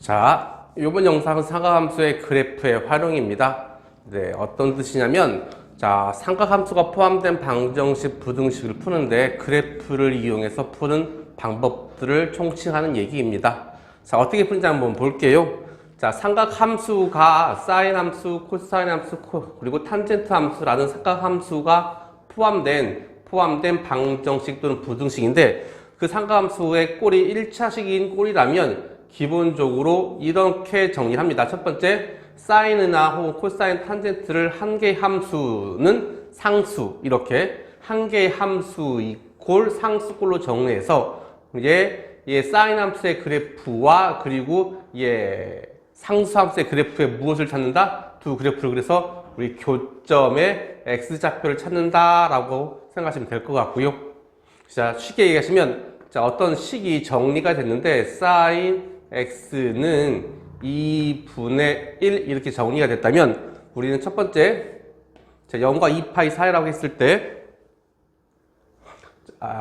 자, 이번 영상은 삼각함수의 그래프의 활용입니다. 네, 어떤 뜻이냐면, 자, 삼각함수가 포함된 방정식, 부등식을 푸는데 그래프를 이용해서 푸는 방법들을 총칭하는 얘기입니다. 자, 어떻게 푸는지 한번 볼게요. 자, 삼각함수가 사인함수, 코사인함수, 그리고 탄젠트 함수라는 삼각함수가 포함된 방정식 또는 부등식인데, 그 삼각함수의 꼴이 1차식인 꼴이라면 기본적으로 이렇게 정리합니다. 첫 번째, 사인이나 혹은 코사인, 탄젠트를 한 개의 함수는 상수, 이렇게 한 개의 함수 이꼴 상수꼴로 정리해서 사인 함수의 그래프와 그리고 상수 함수의 그래프에 무엇을 찾는다? 두 그래프를 그래서 우리 교점의 x좌표를 찾는다라고 생각하시면 될 것 같고요. 자, 쉽게 얘기하시면, 자, 어떤 식이 정리가 됐는데 사인 x는 2분의 1 이렇게 정리가 됐다면 우리는 첫 번째, 자, 0과 2파이 사이라고 했을 때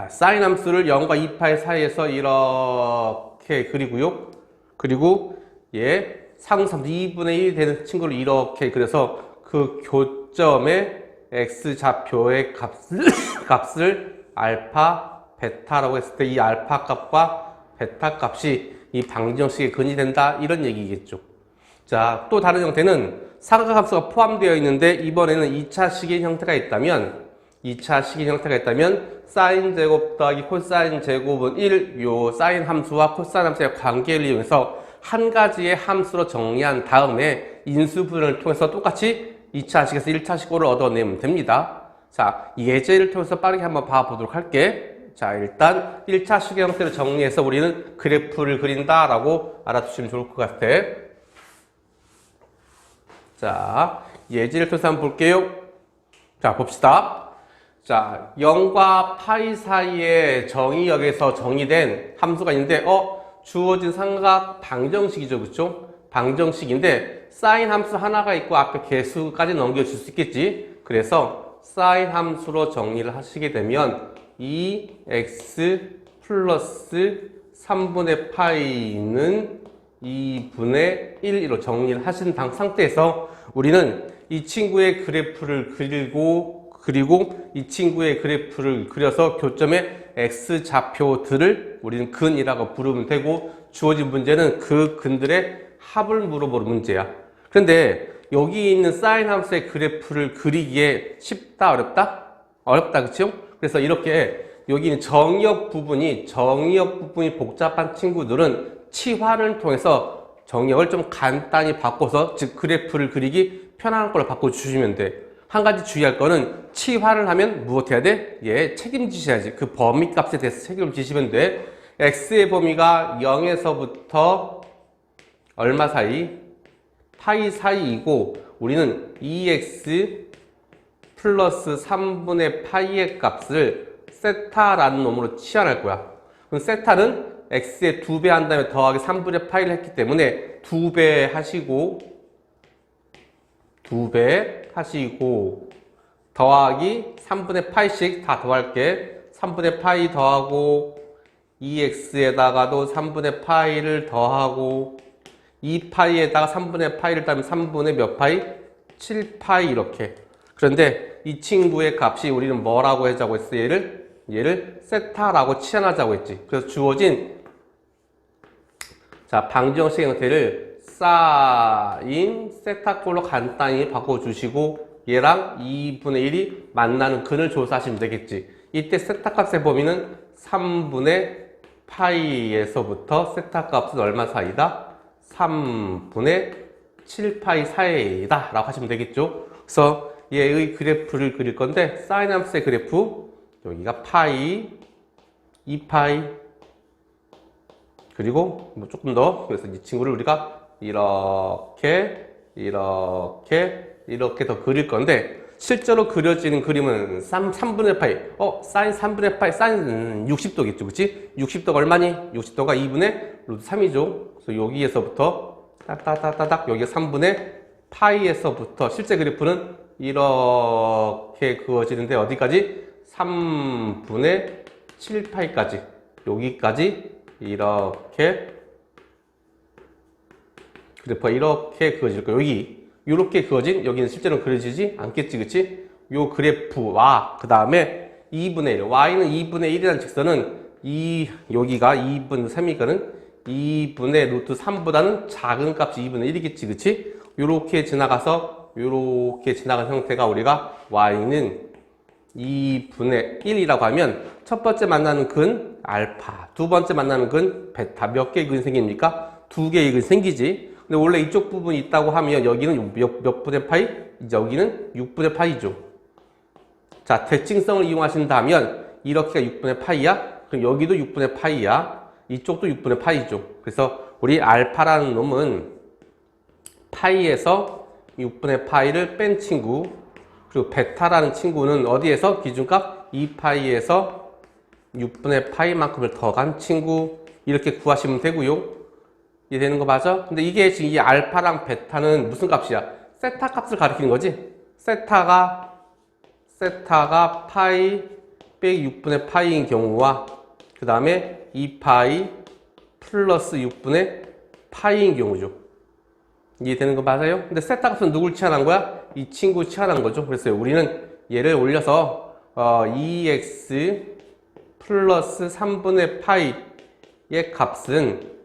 사인 함수를 0과 2파이 사이에서 이렇게 그리고요. 그리고 상수함수 2분의 1이 되는 친구를 이렇게 그래서 그 교점의 x좌표의 값을 알파, 베타라고 했을 때 이 알파 값과 베타 값이 이 방정식의 근이 된다, 이런 얘기겠죠. 자, 또 다른 형태는 삼각함수가 포함되어 있는데 이번에는 2차 식인 형태가 있다면 사인 제곱 더하기 코사인 제곱은 1, 요 사인 함수와 코사인 함수의 관계를 이용해서 한 가지의 함수로 정리한 다음에 인수분해를 통해서 똑같이 2차 식에서 1차 식으로 얻어내면 됩니다. 자, 예제를 통해서 빠르게 한번 봐보도록 할게. 자, 일단 1차 식의 형태를 정리해서 우리는 그래프를 그린다라고 알아두시면 좋을 것 같아. 자, 예제를 통해서 한번 볼게요. 자, 봅시다. 자, 0과 파이 사이에 정의역에서 정의된 함수가 있는데, 주어진 삼각 방정식이죠, 그쵸? 방정식인데, 사인 함수 하나가 있고 앞에 개수까지 넘겨줄 수 있겠지? 그래서 사인 함수로 정리를 하시게 되면 2x 플러스 3분의 파이는 2분의 1로 정리를 하신 상태에서 우리는 이 친구의 그래프를 그리고 이 친구의 그래프를 그려서 교점의 x좌표들을 우리는 근이라고 부르면 되고, 주어진 문제는 그 근들의 합을 물어보는 문제야. 그런데 여기 있는 사인 함수의 그래프를 그리기에 쉽다, 어렵다? 어렵다, 그쵸? 그래서 이렇게 여기 있는 정의역 부분이 복잡한 친구들은 치환을 통해서 정의역을 좀 간단히 바꿔서, 즉 그래프를 그리기 편한 걸로 바꿔주시면 돼. 한 가지 주의할 거는 치환을 하면 무엇 해야 돼? 책임지셔야지. 그 범위 값에 대해서 책임을 지시면 돼. x의 범위가 0에서부터 얼마 사이? 파이 사이이고, 우리는 2x 플러스 3분의 파이의 값을 세타라는 놈으로 치환할 거야. 그럼 세타는 x의 2배 한 다음에 더하기 3분의 파이를 했기 때문에 2배 하시고 더하기 3분의 파이씩 다 더할게. 3분의 파이 더하고 2x에다가도 3분의 파이를 더하고 2파이에다가 3분의 파이를 더하면 3분의 몇 파이? 7파이 이렇게. 그런데 이 친구의 값이 우리는 뭐라고 하자고 했어? 얘를 세타라고 치환하자고 했지. 그래서 주어진, 자, 방정식 형태를 사인 세타꼴로 간단히 바꿔주시고 얘랑 2분의 1이 만나는 근을 조사하시면 되겠지. 이때 세타 값의 범위는 3분의 파이에서부터 세타 값은 얼마 사이다? 3분의 7파이 사이다 라고 하시면 되겠죠. 그래서 얘의 그래프를 그릴 건데, 사인 함수의 그래프, 여기가 파이, 2파이, 그리고 뭐 조금 더, 그래서 이 친구를 우리가 이렇게 더 그릴 건데, 실제로 그려지는 그림은 3분의 파이, 사인 3분의 파이, 사인 60도겠죠, 그치? 60도가 얼마니? 60도가 2분의 루트 3이죠. 그래서 여기에서부터 딱딱딱딱, 여기가 3분의 파이에서부터 실제 그래프는 이렇게 그어지는데, 어디까지? 3분의 7파이까지, 여기까지 이렇게 그래프가 이렇게 그어질 거예요. 여기 이렇게 그어진, 여기는 실제로는 그려지지 않겠지, 그치? 요 그래프와 그 다음에 2분의 1, y는 2분의 1이라는 직선은 여기가 2분의 3이거든. 2분의 루트 3보다는 작은 값이 2분의 1이겠지, 그치? 요렇게 지나가서 요렇게 지나간 형태가 우리가 y는 2분의 1이라고 하면 첫 번째 만나는 근 알파, 두 번째 만나는 근 베타. 몇 개의 근이 생깁니까? 두 개의 근이 생기지. 근데 원래 이쪽 부분이 있다고 하면 여기는 몇 분의 파이? 여기는 6분의 파이죠. 자, 대칭성을 이용하신다면 이렇게가 6분의 파이야? 그럼 여기도 6분의 파이야. 이쪽도 6분의 파이죠. 그래서 우리 알파라는 놈은 파이에서 6분의 파이를 뺀 친구, 그리고 베타라는 친구는 어디에서 기준값 2파이에서 6분의 파이만큼을 더 간 친구, 이렇게 구하시면 되고요. 이해되는 거 맞아? 근데 이게 지금 이 알파랑 베타는 무슨 값이야? 세타 값을 가리키는 거지? 세타가 파이 빼기 6분의 파이인 경우와 그 다음에 2파이 플러스 6분의 파이인 경우죠. 이해되는 거 맞아요? 근데 세타 값은 누굴 치환한 거야? 이 친구 치환한 거죠. 그래서 우리는 얘를 올려서 2x 플러스 3분의 파이의 값은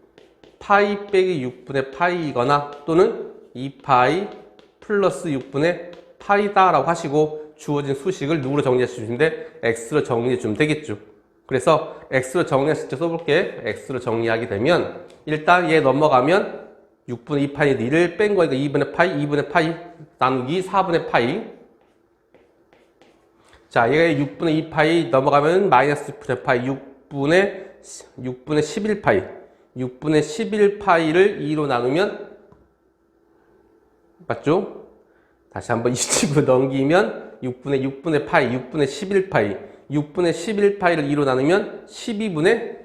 파이 빼기 6분의 파이이거나 또는 2파이 플러스 6분의 파이다 라고 하시고 주어진 수식을 누구로 정리해 주시는데 x로 정리해 주면 되겠죠. 그래서 x로 정리했을 때 써볼게. x로 정리하게 되면 일단 얘 넘어가면 6분의 2파이 2를 뺀 거니까 2분의 파이 나누기 4분의 파이. 자, 얘가 6분의 2파이 넘어가면 마이너스 6분의 파이 6분의 11파이 6분의 11파이를 2로 나누면 맞죠? 다시 한번 이 친구 넘기면 6분의 파이 6분의 11파이 6분의 11파이를 2로 나누면 12분의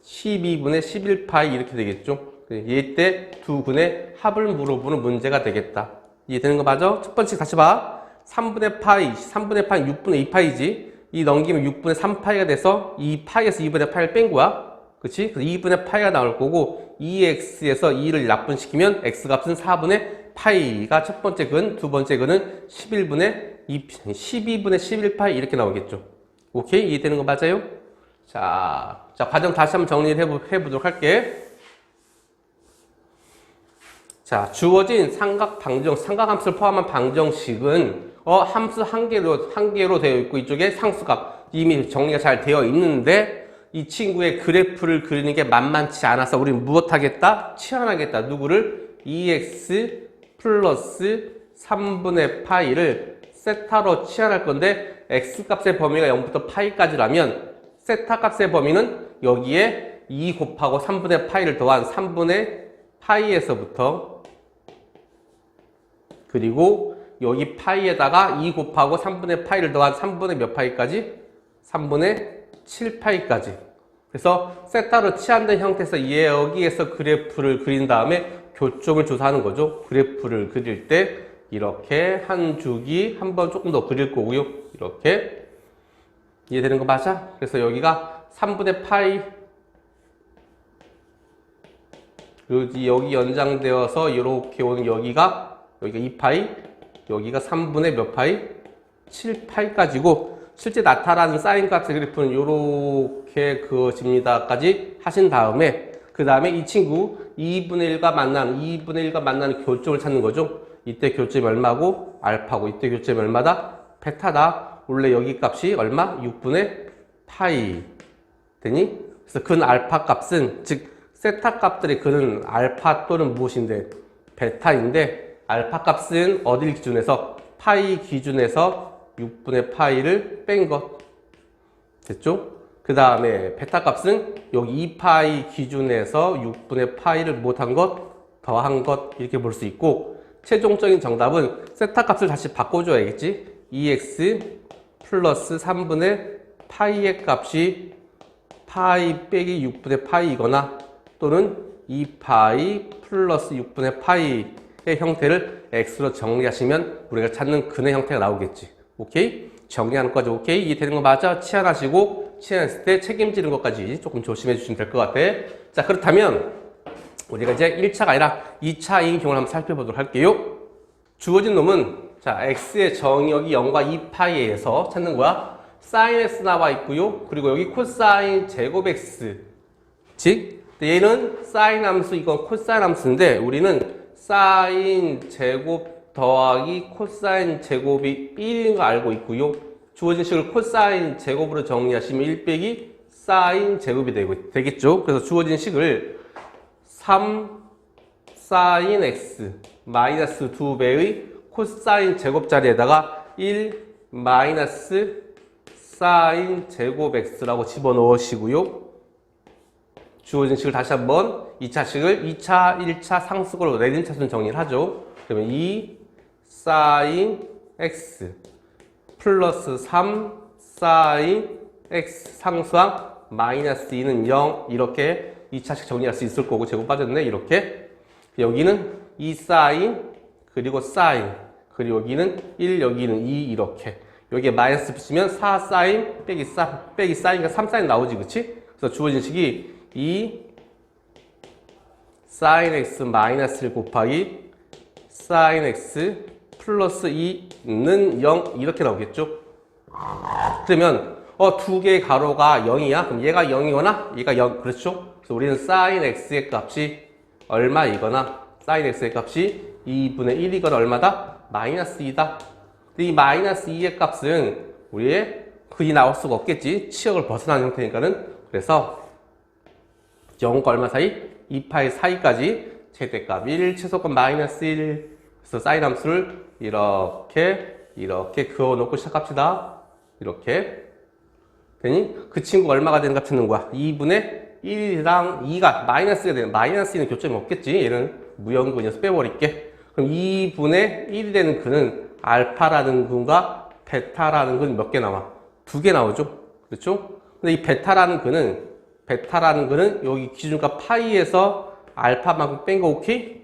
11파이 이렇게 되겠죠? 이때 두 근의 합을 물어보는 문제가 되겠다. 이해되는 거 맞아? 첫 번째 다시 봐. 3분의 파이 6분의 2파이지. 이 넘기면 6분의 3파이가 돼서 2파이에서 2분의 파이를 뺀 거야. 그치? 그래서 2분의 파이가 나올 거고 2x에서 2를 약분시키면 x값은 4분의 파이가 첫 번째 근, 두 번째 근은 12분의 11파이 이렇게 나오겠죠. 오케이? 이해되는 거 맞아요? 자, 과정 다시 한번 정리를 해보도록 할게. 자, 주어진 삼각함수를 포함한 방정식은 함수 한 개로 되어 있고 이쪽에 상수값 이미 정리가 잘 되어 있는데 이 친구의 그래프를 그리는 게 만만치 않아서 우리는 무엇하겠다? 치환하겠다. 누구를? 2x 플러스 3분의 파이를 세타로 치환할 건데 x값의 범위가 0부터 파이까지라면 세타 값의 범위는 여기에 2 곱하고 3분의 파이를 더한 3분의 파이에서부터 그리고 여기 파이에다가 2 곱하고 3분의 파이를 더한 3분의 몇 파이까지? 3분의 7파이까지. 그래서 세타로 치환된 형태에서 여기에서 그래프를 그린 다음에 교점을 조사하는 거죠. 그래프를 그릴 때 이렇게 한 주기 한 번 조금 더 그릴 거고요. 이렇게. 이해되는 거 맞아? 그래서 여기가 3분의 파이 여기 연장되어서 이렇게 오는 여기가 2파이, 여기가 3분의 몇 파이? 7파이까지고 실제 나타나는 사인 값의 그래프는 이렇게 그어집니다까지 하신 다음에 그 다음에 이 친구 2분의 1과 만나는 교점을 찾는 거죠. 이때 교점이 얼마고? 알파고 이때 교점이 얼마다? 베타다. 원래 여기 값이 얼마? 6분의 파이 되니? 그래서 근 알파 값은 즉 세타 값들의 근은 알파 또는 무엇인데? 베타인데 알파 값은 어딜 기준에서? 파이 기준에서 6분의 파이를 뺀 것. 됐죠? 그 다음에 베타 값은 여기 2파이 기준에서 6분의 파이를 못한 것, 더한 것 이렇게 볼 수 있고 최종적인 정답은 세타 값을 다시 바꿔줘야겠지? 2x 플러스 3분의 파이의 값이 파이 빼기 6분의 파이이거나 또는 2파이 플러스 6분의 파이의 형태를 x로 정리하시면 우리가 찾는 근의 형태가 나오겠지. 오케이? 정리하는 것까지 오케이? 이해되는 거 맞아? 치환하시고 치환했을 때 책임지는 것까지 조금 조심해 주시면 될 것 같아. 자, 그렇다면 우리가 이제 1차가 아니라 2차인 경우를 한번 살펴보도록 할게요. 주어진 놈은 자, x의 정의역이 0과 2파이에서 찾는 거야. sin x 나와 있고요. 그리고 여기 코사인 제곱 x. 즉, 얘는 sin 함수, 이건 코사인 함수인데 우리는 sin 제곱 더하기 코사인 제곱이 1인 거 알고 있고요. 주어진 식을 코사인 제곱으로 정리하시면 1 빼기 sin 제곱이 되겠죠. 그래서 주어진 식을 3 sin x 마이너스 2배의 코사인 제곱자리에다가 1 마이너스 sin 제곱 x라고 집어넣으시고요. 주어진 식을 다시 한번 2차 식을 2차, 1차 상수식으로 내린 차순 정리를 하죠. 그러면 2 sin x 플러스 3 sin x 상수항 마이너스 2는 0 이렇게 2차식 정리할 수 있을 거고 제곱 빠졌네 이렇게. 여기는 2 sin 그리고 sin 그리고 여기는 1 여기는 2 이렇게. 여기에 마이너스 붙이면 4 sin 빼기 sin이니까 3 sin 나오지 그치? 그래서 주어진 식이 2 sin x 마이너스 1 곱하기 sin x 플러스 2는 0 이렇게 나오겠죠? 그러면 두 개의 가로가 0이야? 그럼 얘가 0이거나 얘가 0 그렇죠? 그래서 우리는 sin x의 값이 얼마이거나 sin x의 값이 2분의 1이거나 얼마다? 마이너스 2다. 이 마이너스 2의 값은 우리의 글이 나올 수가 없겠지. 치역을 벗어난 형태니까는. 그래서 0과 얼마 사이? 2파이 사이까지 최대값 1, 최소값 마이너스 1. 그래서 사인 함수를 이렇게 그어놓고 시작합시다. 이렇게. 되니? 그 친구가 얼마가 되는 값 찾는 거야? 2분의 1이랑 2가 마이너스가 되는, 마이너스 2는 교점이 없겠지. 얘는 무형근이어서 빼버릴게. 그럼 2분의 1이 되는 근은 알파라는 근과 베타라는 근이 몇 개 나와? 2개 나오죠? 그렇죠? 근데 이 베타라는 근은 여기 기준값 파이에서 알파만큼 뺀 거 오케이?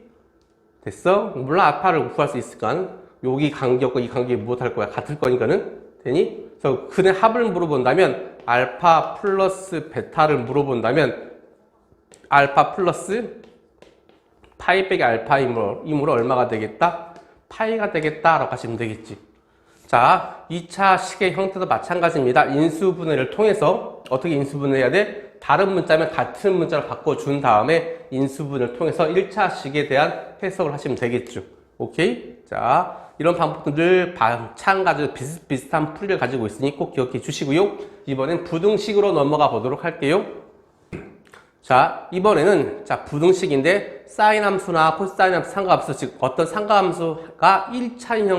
됐어? 물론 알파를 구할 수 있을까? 여기 간격과 이 간격이 무엇할 거야? 같을 거니까는? 되니? 그래서 근의 합을 물어본다면 알파 플러스 베타를 물어본다면 알파 플러스 파이 빼기 알파이므로 얼마가 되겠다? 파이가 되겠다 라고 하시면 되겠지. 자, 2차 식의 형태도 마찬가지입니다. 인수분해를 통해서 어떻게 인수분해해야 돼? 다른 문자면 같은 문자로 바꿔준 다음에 인수분해를 통해서 1차 식에 대한 해석을 하시면 되겠죠. 오케이? 자, 이런 방법들 마찬가지로 비슷한 풀이를 가지고 있으니 꼭 기억해 주시고요. 이번엔 부등식으로 넘어가 보도록 할게요. 자, 이번에는 부등식인데 사인 함수나 코사인 함수, 상가함수, 즉 어떤 상가함수가 1차인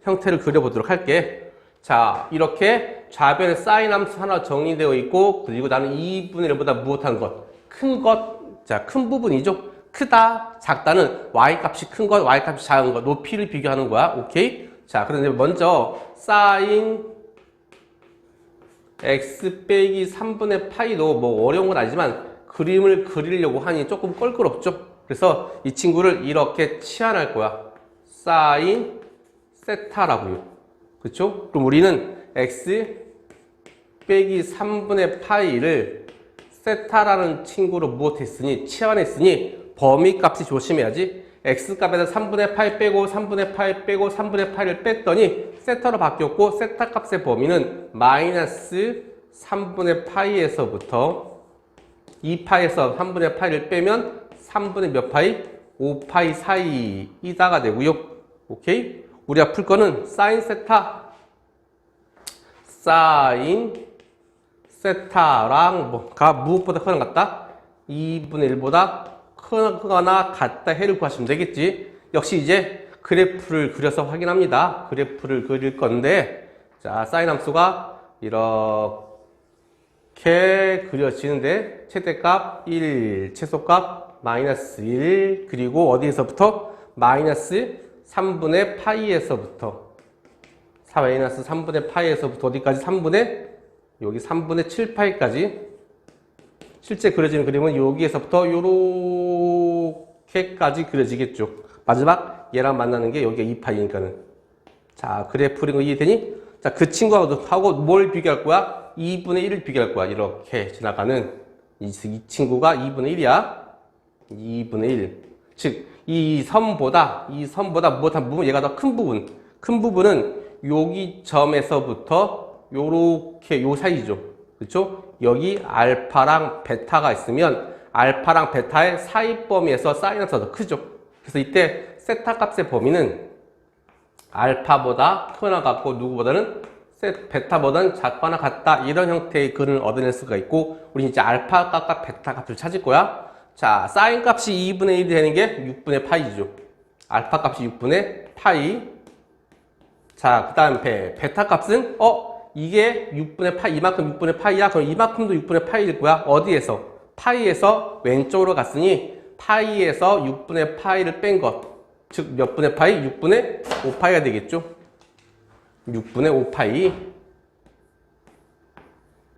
형태를 그려보도록 할게. 자, 이렇게 좌변에 사인 함수 하나 정리되어 있고, 그리고 나는 2분의 1보다 무엇한 것? 큰 것, 자, 큰 부분이죠. 크다, 작다는 y값이 큰 것, y값이 작은 것, 높이를 비교하는 거야. 오케이? 자, 그런데 먼저 사인 x 빼기 3분의 파이도 뭐 어려운 건 아니지만 그림을 그리려고 하니 조금 껄끄럽죠. 그래서 이 친구를 이렇게 치환할 거야. 사인 세타라고요. 그렇죠? 그럼 우리는 x 빼기 3분의 파이를 세타라는 친구로 무엇했으니 치환했으니 범위 값이 조심해야지. x 값에서 3분의 파이 빼고 3분의 파이 빼고 3분의 파이를 뺐더니 세타로 바뀌었고 세타 값의 범위는 마이너스 3분의 파이에서부터 2파이에서 3분의 파이를 빼면 3분의 몇 파이? 5파이 사이이다가 되고요. 오케이? 우리가 풀 거는 사인 세타랑 뭐가 무엇보다 크거나 같다? 2분의 1보다 크거나 같다 해를 구하시면 되겠지. 역시 이제 그래프를 그려서 확인합니다. 그래프를 그릴 건데, 자, 사인 함수가 이렇게 그려지는데, 최대값 1, 최소값 마이너스 1, 그리고 어디에서부터? 마이너스 3분의 파이에서부터. 마이너스 3분의 파이에서부터 어디까지? 여기 3분의 7파이까지. 실제 그려지는 그림은 여기에서부터 요렇게까지 그려지겠죠. 마지막 얘랑 만나는 게 여기가 2파이니까는. 자, 그래프링 이해되니? 자, 그 친구하고 뭘 비교할 거야? 2분의 1을 비교할 거야. 이렇게 지나가는 이 친구가 2분의 1이야. 2분의 1. 즉, 이 선보다 무엇한 부분, 얘가 더 큰 부분. 큰 부분은 여기 점에서부터 요렇게 요 사이죠. 그렇죠? 여기 알파랑 베타가 있으면 알파랑 베타의 사이 범위에서 사인함수가 더 크죠. 그래서 이때 세타 값의 범위는 알파보다 크거나 같고 누구보다는 베타보다는 작거나 같다. 이런 형태의 글을 얻어낼 수가 있고 우리 이제 알파 값과 베타 값을 찾을 거야. 자, 사인 값이 2분의 1이 되는 게 6분의 파이죠. 알파 값이 6분의 파이. 자, 그 다음 베타 값은 이게 6분의 파이, 이만큼 6분의 파이야. 그럼 이만큼도 6분의 파이일 거야. 어디에서? 파이에서 왼쪽으로 갔으니 파이에서 6분의 파이를 뺀 것. 즉, 몇 분의 파이? 6분의 5파이가 되겠죠. 6분의 5파이.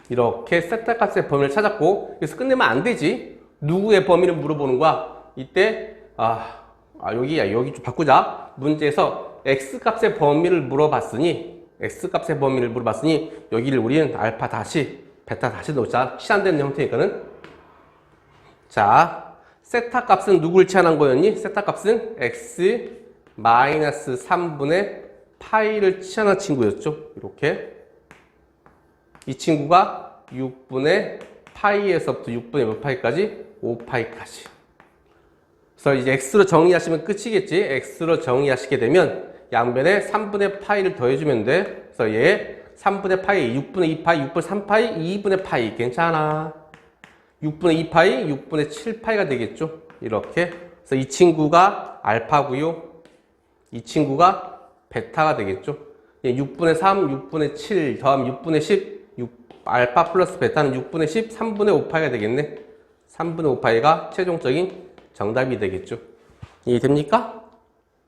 이렇게 세타 값의 범위를 찾았고, 여기서 끝내면 안 되지. 누구의 범위를 물어보는 거야? 이때, 여기 좀 바꾸자. 문제에서 X값의 범위를 물어봤으니, 여기를 우리는 알파 다시, 베타 다시 넣자. 시한되는 형태니까는. 자, 세타 값은 누구를 치환한 거였니? 세타 값은 X 마이너스 3분의 파이를 치환한 친구였죠. 이렇게. 이 친구가 6분의 파이에서부터 6분의 몇 파이까지? 5파이까지. 그래서 이제 X로 정리하시면 끝이겠지. X로 정리하시게 되면 양변에 3분의 파이를 더해주면 돼. 그래서 얘 3분의 파이, 6분의 2파이, 6분의 3파이, 2분의 파이. 괜찮아. 6분의 2파이, 6분의 7파이가 되겠죠. 이렇게. 그래서 이 친구가 알파고요. 이 친구가 베타가 되겠죠. 6분의 3, 6분의 7 더하면 6분의 10, 알파 플러스 베타는 6분의 10, 3분의 5파이가 되겠네. 3분의 5파이가 최종적인 정답이 되겠죠. 이해됩니까?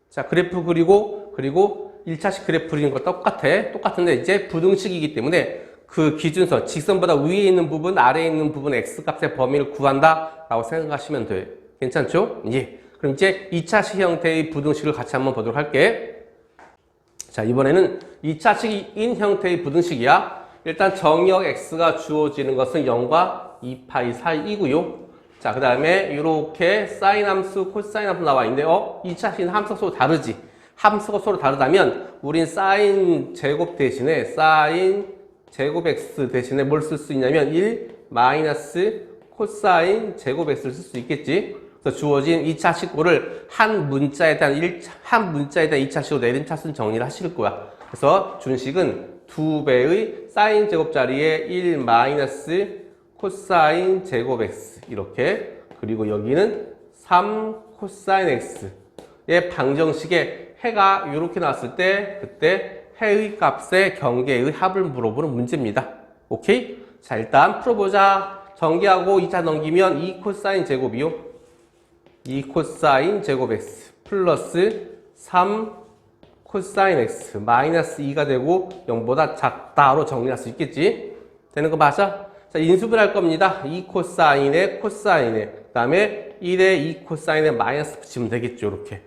자, 그래프 그리고 1차식 그래프 그리는 거 똑같은데 이제 부등식이기 때문에 그 기준선, 직선보다 위에 있는 부분, 아래에 있는 부분 X값의 범위를 구한다 라고 생각하시면 돼. 괜찮죠? 예. 그럼 이제 2차식 형태의 부등식을 같이 한번 보도록 할게. 자, 이번에는 2차식인 형태의 부등식이야. 일단 정의역 X가 주어지는 것은 0과 2파이 사이이고요. 자, 그 다음에 이렇게 사인 함수, 코사인 함수 나와 있는데 2차식은 함수가 서로 다르지. 함수가 서로 다르다면 우린 사인 제곱 대신에 사인 제곱 X 대신에 뭘 쓸 수 있냐면 1 마이너스 코사인 제곱 X를 쓸 수 있겠지. 그래서 주어진 2차식고를 한 문자에 대한 2차식으로 내린 차순 정리를 하실 거야. 그래서 준식은 2배의 사인 제곱 자리에 1 마이너스 코사인 제곱 X 이렇게, 그리고 여기는 3 코사인 X의 방정식에 해가 이렇게 나왔을 때 그때 해의 값의 경계의 합을 물어보는 문제입니다. 오케이? 자, 일단 풀어보자. 전개하고 2차 넘기면 2 코사인 제곱이요. 2 코사인 제곱 X 플러스 3 코사인 X 마이너스 2가 되고 0보다 작다로 정리할 수 있겠지? 되는 거 맞아? 자, 인수분할 겁니다. 2 코사인에 코사인에 그 다음에 1에 2 코사인에 마이너스 붙이면 되겠죠. 이렇게.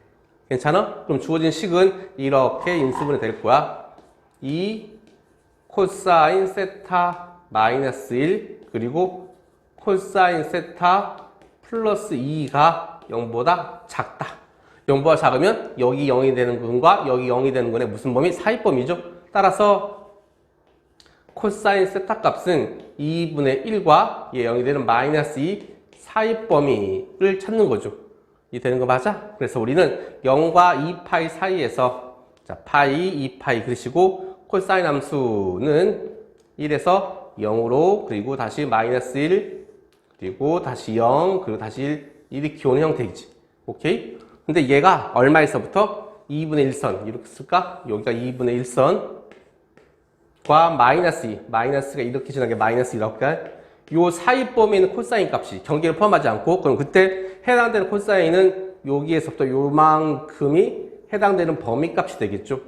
괜찮아? 그럼 주어진 식은 이렇게 인수분해 될 거야. 2 코사인 세타 마이너스 1 그리고 코사인 세타 플러스 2가 0보다 작다. 0보다 작으면 여기 0이 되는 분과 여기 0이 되는 분의 무슨 범위? 사이범위죠. 따라서 코사인 세타 값은 2분의 1과 얘 0이 되는 마이너스 2 사이범위를 찾는 거죠. 이 되는 거 맞아? 그래서 우리는 0과 2파이 사이에서 자, 파이, 2파이 그리시고 코사인 함수는 1에서 0으로 그리고 다시 마이너스 1 그리고 다시 0 그리고 다시 1 이렇게 오는 형태이지. 오케이? 근데 얘가 얼마에서부터? 2분의 1선 이렇게 쓸까? 여기가 2분의 1선과 마이너스 2 마이너스가 이렇게 지나게 마이너스 2라고 할까? 요 사이 범위에 있는 코사인 값이 경계를 포함하지 않고 그럼 그때 해당되는 코사인은 여기에서부터 요만큼이 해당되는 범위 값이 되겠죠.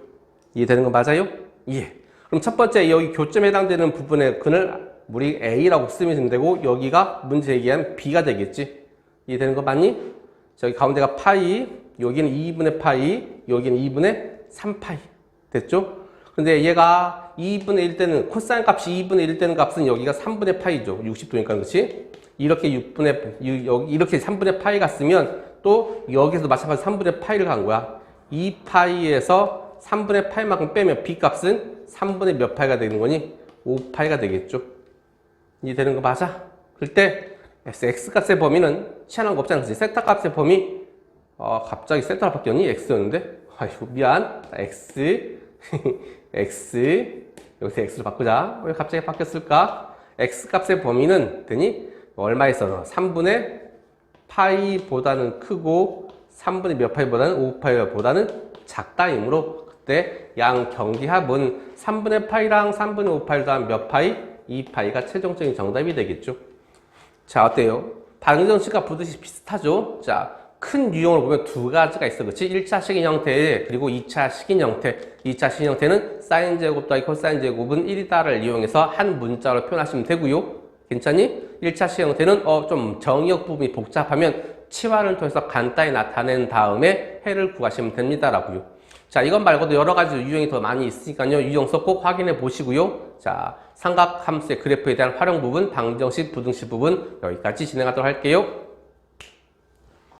이해되는 거 맞아요? 예. 그럼 첫 번째 여기 교점에 해당되는 부분의 근을 우리 A라고 쓰면 되고 여기가 문제 얘기한 B가 되겠지. 이해되는 거 맞니? 저기 가운데가 파이, 여기는 2분의 파이, 여기는 2분의 3파이. 됐죠? 근데 얘가 2분의 1 때는 코사인 값이 2분의 1 되는 값은 여기가 3분의 파이죠. 60도니까 그렇지? 이렇게 6분의, 여기 이렇게 3분의 파이가 쓰면 또 여기서도 마찬가지로 3분의 파이를 간 거야. 2파이에서 3분의 파이만큼 빼면 b값은 3분의 몇 파이가 되는 거니? 5파이가 되겠죠. 이해되는 거 맞아? 그럴 때 x값의 범위는 희한한 거 없잖아. 그치? 세타 값의 범위 갑자기 세타가 바뀌었니? x였는데? 아이고 미안. x x 여기서 x로 바꾸자. 왜 갑자기 바뀌었을까? x값의 범위는 되니? 얼마에서? 3분의 파이보다는 크고 3분의 몇 파이보다는 5파이보다는 작다이므로 그때 양 경기합은 3분의 파이랑 3분의 5파이 더한 몇 파이? 2파이가 최종적인 정답이 되겠죠. 자, 어때요? 방정식과 보듯이 비슷하죠? 자, 큰 유형을 보면 두 가지가 있어. 그치? 1차 식인 형태, 그리고 2차 식인 형태. 2차 식인 형태는 사인 제곱 더하기 코사인 제곱은 1이다를 이용해서 한 문자로 표현하시면 되고요. 괜찮니? 1차 식인 형태는 좀 정의역 부분이 복잡하면 치환을 통해서 간단히 나타낸 다음에 해를 구하시면 됩니다라고요. 자, 이건 말고도 여러 가지 유형이 더 많이 있으니까요. 유형서 꼭 확인해 보시고요. 자, 삼각함수의 그래프에 대한 활용 부분, 방정식, 부등식 부분 여기까지 진행하도록 할게요.